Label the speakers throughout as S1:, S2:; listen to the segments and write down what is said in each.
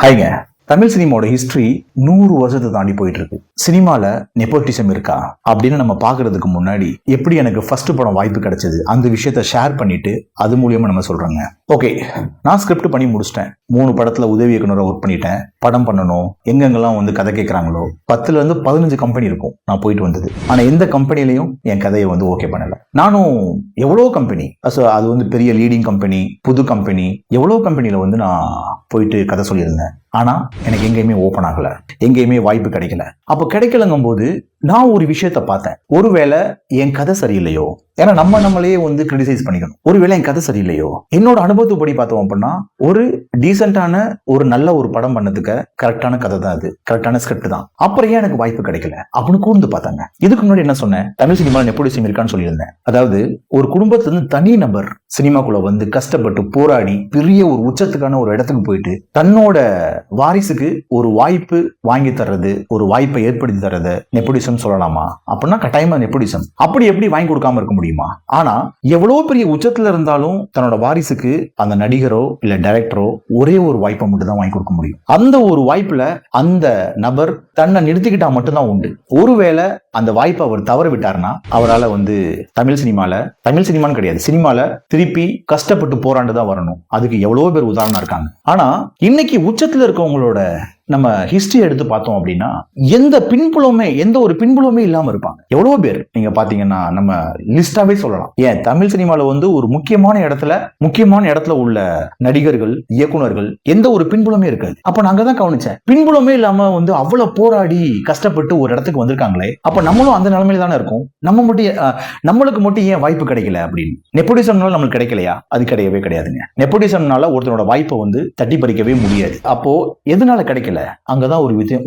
S1: ஹைங்க, தமிழ் சினிமாவோட ஹிஸ்டரி 100 வருஷத்தை தாண்டி போயிட்டு இருக்கு. சினிமால நெப்போட்டிசம் இருக்கா அப்படின்னு நம்ம பாக்குறதுக்கு முன்னாடி எப்படி எனக்கு ஃபர்ஸ்ட் படம் வாய்ப்பு கிடைச்சது அந்த விஷயத்த ஷேர் பண்ணிட்டு அது மூலியமா நம்ம சொல்றோங்க. ஓகே, நான் ஸ்கிரிப்ட் பண்ணி முடிச்சிட்டேன். 3 படத்துல உதவி இயக்குனரா ஒர்க் பண்ணிட்டேன். படம் பண்ணணும், எங்கெங்கெல்லாம் வந்து கதை கேட்கறாங்களோ 10ல இருந்து 15 கம்பெனி இருக்கும் நான் போயிட்டு வந்தது. ஆனா எந்த கம்பெனிலையும் என் கதையை வந்து ஓகே பண்ணல. நானும் எவ்வளோ கம்பெனி, அது வந்து பெரிய லீடிங் கம்பெனி, புது கம்பெனி, எவ்வளோ கம்பெனியில வந்து நான் போயிட்டு கதை சொல்லியிருந்தேன். ஆனா எனக்கு எங்கேயுமே ஓப்பன் ஆகல, எங்கேயுமே வாய்ப்பு கிடைக்கல. அப்ப கிடைக்கலங்கும் போது நான் ஒரு விஷயத்த பார்த்தேன். ஒருவேளை என் கதை சரியில்லையோ, ஏன்னா நம்மளே வந்து கிரிட்டிசைஸ் பண்ணிக்கணும். ஒருவேளை என் கதை சரியில்லையோ, என்னோட அனுபவத்துப்படி பார்த்தோம் அப்படின்னா ஒரு டீசென்டான ஒரு நல்ல ஒரு படம் பண்ணதுக்கு கரெக்டான கதை தான், அது கரெக்டான ஸ்கிரிப்ட் தான். அப்புறம் ஏன் எனக்கு வாய்ப்பு கிடைக்கல அப்படின்னு கூர்ந்து பார்த்தாங்க. இதுக்கு முன்னாடி என்ன சொன்னேன், தமிழ் சினிமாவில் நெப்போட்டிசம் இருக்கான்னு சொல்லியிருந்தேன். அதாவது ஒரு குடும்பத்துல தனி நபர் சினிமாக்குள்ள வந்து கஷ்டப்பட்டு போராடி பெரிய ஒரு உச்சத்துக்கான ஒரு இடத்துக்கு போயிட்டு தன்னோட வாரிசுக்கு ஒரு வாய்ப்பு வாங்கி தர்றது, ஒரு வாய்ப்பை ஏற்படுத்தி தர்றது நெப்போட்டிசம் சொல்லலாமா அப்படின்னா கட்டாயமா நெப்போட்டிசம். அப்படி எப்படி வாங்கி கொடுக்காம இருக்க முடியுமா? ஆனா எவ்வளவு பெரிய உச்சத்துல இருந்தாலும் தன்னோட வாரிசுக்கு அந்த நடிகரோ இல்ல டைரக்டரோ ஒரே ஒரு வாய்ப்பை மட்டும் தான் வாங்கி கொடுக்க முடியும். அந்த ஒரு வாய்ப்புல அந்த நபர் தன்னை நிறுத்திக்கிட்டா மட்டும்தான் உண்டு. ஒருவேளை அந்த வாய்ப்பை அவர் தவற விட்டாருன்னா அவரால் வந்து தமிழ் சினிமான்னு கிடையாது, சினிமால திருப்பி கஷ்டப்பட்டு போராண்டுதான் வரணும். அதுக்கு எவ்வளவு பேர் உதாரணம் இருக்காங்க. ஆனா இன்னைக்கு உச்சத்துல இருக்கவங்களோட நம்ம ஹிஸ்டரி எடுத்து பார்த்தோம் அப்படின்னா எந்த ஒரு பின்புலமே இல்லாம இருப்பாங்க. எவ்வளவு பேர் நீங்க பாத்தீங்கன்னா நம்ம லிஸ்டாவே சொல்லலாம். ஏன் தமிழ் சினிமால வந்து ஒரு முக்கியமான இடத்துல உள்ள நடிகர்கள், இயக்குனர்கள் எந்த ஒரு பின்புலமே இருக்காது. அப்ப நாங்க தான் கவனிச்சேன், பின்புலமே இல்லாம வந்து அவ்வளவு போராடி கஷ்டப்பட்டு ஒரு இடத்துக்கு வந்திருக்காங்களே, அப்ப நம்மளும் அந்த நிலைமையில தானே இருக்கும். நம்மளுக்கு மட்டும் ஏன் வாய்ப்பு கிடைக்கல அப்படின்னு. நெப்போட்டிசம்னால நம்மளுக்கு கிடைக்கலையா? அது கிடையவே கிடையாதுங்க. நெப்போட்டிசம்னால ஒருத்தனோட வாய்ப்பை வந்து தட்டி பறிக்கவே முடியாது. அப்போ எதனால கிடைக்கல? அங்கதான்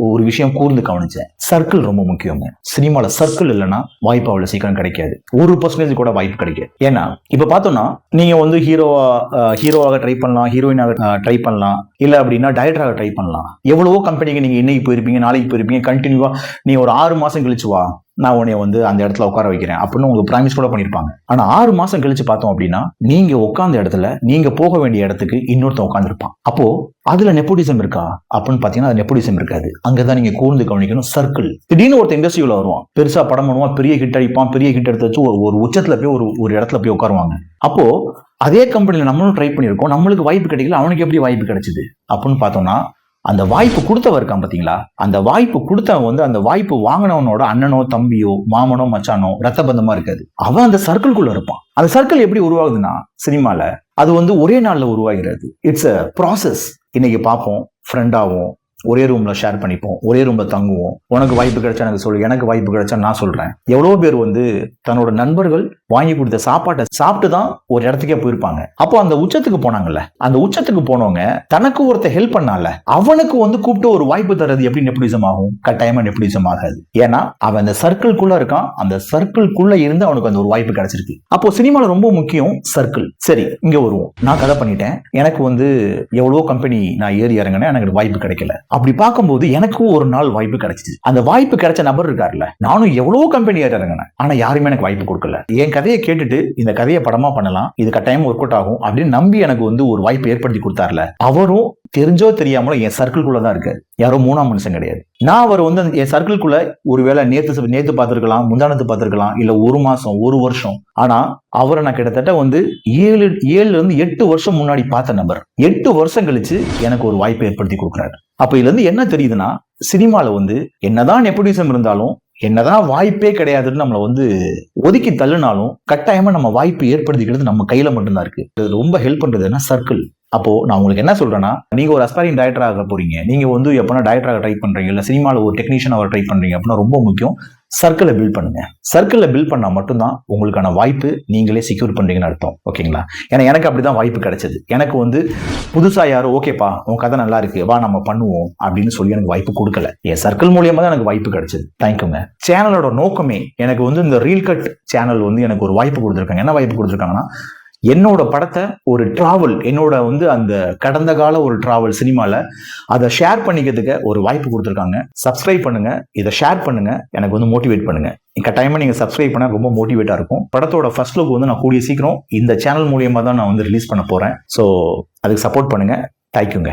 S1: ஒரு விஷயம் கூர்ந்து கவனிச்சேன். சர்க்கிள் ரொம்ப முக்கியங்க. சினிமால சர்க்கிள் இல்லைன்னா வாய்ப்பு அவ்வளவு சீக்கிரம் கிடைக்காது. 1% கூட வாய்ப்பு கிடைக்காது. ஏன்னா இப்ப பார்த்தோம்னா நீங்க வந்து ஹீரோவாக ட்ரை பண்ணலாம், ஹீரோயினாக ட்ரை பண்ணலாம், இல்ல அப்படின்னா டைரக்டராக ட்ரை பண்ணலாம். எவ்வளவோ கம்பெனிக்கு நீங்க இன்னைக்கு போயிருப்பீங்க, நாளைக்கு போயிருப்பீங்க, கண்டினியூவா நீ ஒரு 6 மாசம் கழிச்சு வா, நான் உன்னை வந்து அந்த இடத்துல உட்கார வைக்கிறேன் அப்படின்னு உங்களுக்கு ப்ராமிஸ் கூட பண்ணிருப்பாங்க. ஆனா 6 மாசம் கழிச்சு பார்த்தோம் அப்படின்னா நீங்க உட்கார்ந்த இடத்துல நீங்க போக வேண்டிய இடத்துக்கு இன்னொருத்தன் உட்காந்துருப்பான். அப்போ அதுல நெப்போட்டிசம் இருக்கா அப்படின்னு பாத்தீங்கன்னா அது நெப்போட்டிசம் இருக்காது. அங்கதான் நீங்க கூர்ந்து கவனிக்கணும். சர்க்கிள். திடீர்னு ஒருத்தர் இண்டஸ்ட்ரியில வருவான், பெருசா படம் பண்ணுவான், பெரிய ஹிட் அடிப்பான், பெரிய ஹிட் எடுத்து வச்சு ஒரு உச்சத்துல போய் ஒரு இடத்துல போய் உட்காருவாங்க. அப்போ அதே கம்பெனில நம்மளும் ட்ரை பண்ணியிருக்கோம், நம்மளுக்கு வாய்ப்பு கிடைக்கல, அவனுக்கு எப்படி வாய்ப்பு கிடைச்சது அப்படின்னு பார்த்தோம்னா அந்த வாய்ப்பு கொடுத்தவர் இருக்கான் பாத்தீங்களா, அந்த வாய்ப்பு கொடுத்தவன் வந்து அந்த வாய்ப்பு வாங்கினவனோட அண்ணனோ தம்பியோ மாமனோ மச்சானோ ரத்த பந்தமா இருக்காது. அவன் அந்த சர்க்கிள்குள்ள இருப்பான். அந்த சர்க்கிள் எப்படி உருவாகுதுன்னா சினிமால அது வந்து ஒரே நாள்ல உருவாகிறது. It's a process. இன்னைக்கு பார்ப்போம், ஃப்ரெண்டாவும் ஒரே ரூம்ல ஷேர் பண்ணிப்போம், ஒரே ரூம்ல தங்குவோம். உனக்கு வாய்ப்பு கிடைச்சா எனக்கு சொல்லு, எனக்கு வாய்ப்பு கிடைச்சா நான் சொல்றேன். எவ்வளவு பேர் வந்து தன்னோட நண்பர்கள் வாங்கி கொடுத்த சாப்பாட்டை சாப்பிட்டு தான் ஒரு இடத்துக்கே போயிருப்பாங்க. அப்போ அந்த உச்சத்துக்கு போனாங்கல்ல, அந்த உச்சத்துக்கு போனவங்க தனக்கு ஒருத்த ஹெல்ப் பண்ணால அவனுக்கு வந்து கூப்பிட்டு ஒரு வாய்ப்பு தர்றது எப்படி நெப்போட்டிசம் ஆகும்? கட்டாயமா நெப்போட்டிசம் ஆகாது. ஏன்னா அவன் அந்த சர்க்கிள்குள்ள இருக்கான், அந்த சர்க்கிள்குள்ள இருந்து அவனுக்கு அந்த ஒரு வாய்ப்பு கிடைச்சிருக்கு. அப்போ சினிமால ரொம்ப முக்கியம் சர்க்கிள். சரி, இங்க வருவோம். நான் கதை பண்ணிட்டேன், எனக்கு வந்து எவ்வளவோ கம்பெனி நான் ஏறி இறங்கினேன், எனக்கு வாய்ப்பு கிடைக்கல. அப்படி பார்க்கும்போது எனக்கும் ஒரு நாள் வாய்ப்பு கிடைச்சிச்சு. அந்த வாய்ப்பு கிடைச்ச நபர் இருக்காருல்ல, நானும் எவ்வளவு கம்பெனி இறங்கினேன், ஆனா யாருமே எனக்கு வாய்ப்பு கொடுக்கல. என் கதையை கேட்டுட்டு இந்த கதையை படமா பண்ணலாம், இது கட்டாயம் ஒர்க் அவுட் ஆகும் அப்படின்னு நம்பி எனக்கு வந்து ஒரு வாய்ப்பு ஏற்படுத்தி கொடுத்தாருல, அவரும் தெரிஞ்சோ தெரியாமலோ என் சர்க்கிள்குள்ள தான் இருக்காரு. யாரோ 3ஆம் மனுஷன் கிடையாது. நான் அவர் வந்து என் சர்க்கிள்குள்ள ஒருவேளை நேத்து பார்த்திருக்கலாம், முந்தானத்து பார்த்திருக்கலாம், இல்ல 1 மாசம் 1 வருஷம். ஆனா அவரை நான் கிட்டத்தட்ட வந்து 7 இருந்து 8 வருஷம் முன்னாடி பார்த்த நபர் 8 வருஷம் கழிச்சு எனக்கு ஒரு வாய்ப்பை ஏற்படுத்தி கொடுக்குறாரு. அப்ப இதுல இருந்து என்ன தெரியுதுன்னா சினிமால வந்து என்னதான் நெப்போட்டிசம் இருந்தாலும், என்னதான் வாய்ப்பே கிடையாதுன்னு நம்மளை வந்து ஒதுக்கி தள்ளுனாலும் கட்டாயமா நம்ம வாய்ப்பு ஏற்படுத்திக்கிறது நம்ம கையில மட்டும்தான் இருக்கு. இது ரொம்ப ஹெல்ப் பண்றதுன்னா சர்க்கிள். அப்போ நான் உங்களுக்கு என்ன சொல்றேன்னா, நீங்க ஒரு அஸ்பைரிங் டைரக்டர் ஆக போறீங்க, நீங்க வந்து எப்பனா டைரக்டராக ட்ரை பண்றீங்க, இல்ல சினிமால ஒரு டெக்னீஷியனாக ட்ரை பண்றீங்க அப்படின்னா ரொம்ப முக்கியம் சர்க்கிளை பில்ட் பண்ணுங்க. சர்க்கிளை பில்ட் பண்ணா மட்டும்தான் உங்களுக்கான வாய்ப்பு நீங்களே செக்யூர் பண்றீங்கன்னு அர்த்தம். ஓகேங்களா? ஏன்னா எனக்கு அப்படிதான் வாய்ப்பு கிடைச்சது. எனக்கு வந்து புதுசா யாரும் ஓகேப்பா உன் கதை நல்லா இருக்கு, வா நம்ம பண்ணுவோம் அப்படின்னு சொல்லி எனக்கு வாய்ப்பு கொடுக்கல. என் சர்க்கிள் மூலியமா தான் எனக்கு வாய்ப்பு கிடைச்சது. தேங்க்யூங்க. சேனலோட நோக்கமே எனக்கு வந்து இந்த ரீல் கட் சேனல் வந்து எனக்கு ஒரு வாய்ப்பு கொடுத்துருக்காங்க. என்ன வாய்ப்பு கொடுத்துருக்காங்கன்னா, என்னோட படத்தை ஒரு டிராவல், என்னோட வந்து அந்த கடந்த கால ஒரு டிராவல் சினிமால அதை ஷேர் பண்ணிக்கிறதுக்கு ஒரு வாய்ப்பு கொடுத்துருக்காங்க. சப்ஸ்கிரைப் பண்ணுங்க, இதை ஷேர் பண்ணுங்க, எனக்கு வந்து மோட்டிவேட் பண்ணுங்க. கட்டாயமா நீங்க சப்ஸ்கிரைப் பண்ணா ரொம்ப மோட்டிவேட்டா இருக்கும். படத்தோட ஃபர்ஸ்ட் லுக் வந்து நான் கூடிய சீக்கிரம் இந்த சேனல் மூலியமா தான் நான் வந்து ரிலீஸ் பண்ண போறேன். ஸோ அதுக்கு சப்போர்ட் பண்ணுங்க. தேங்க்யூங்க.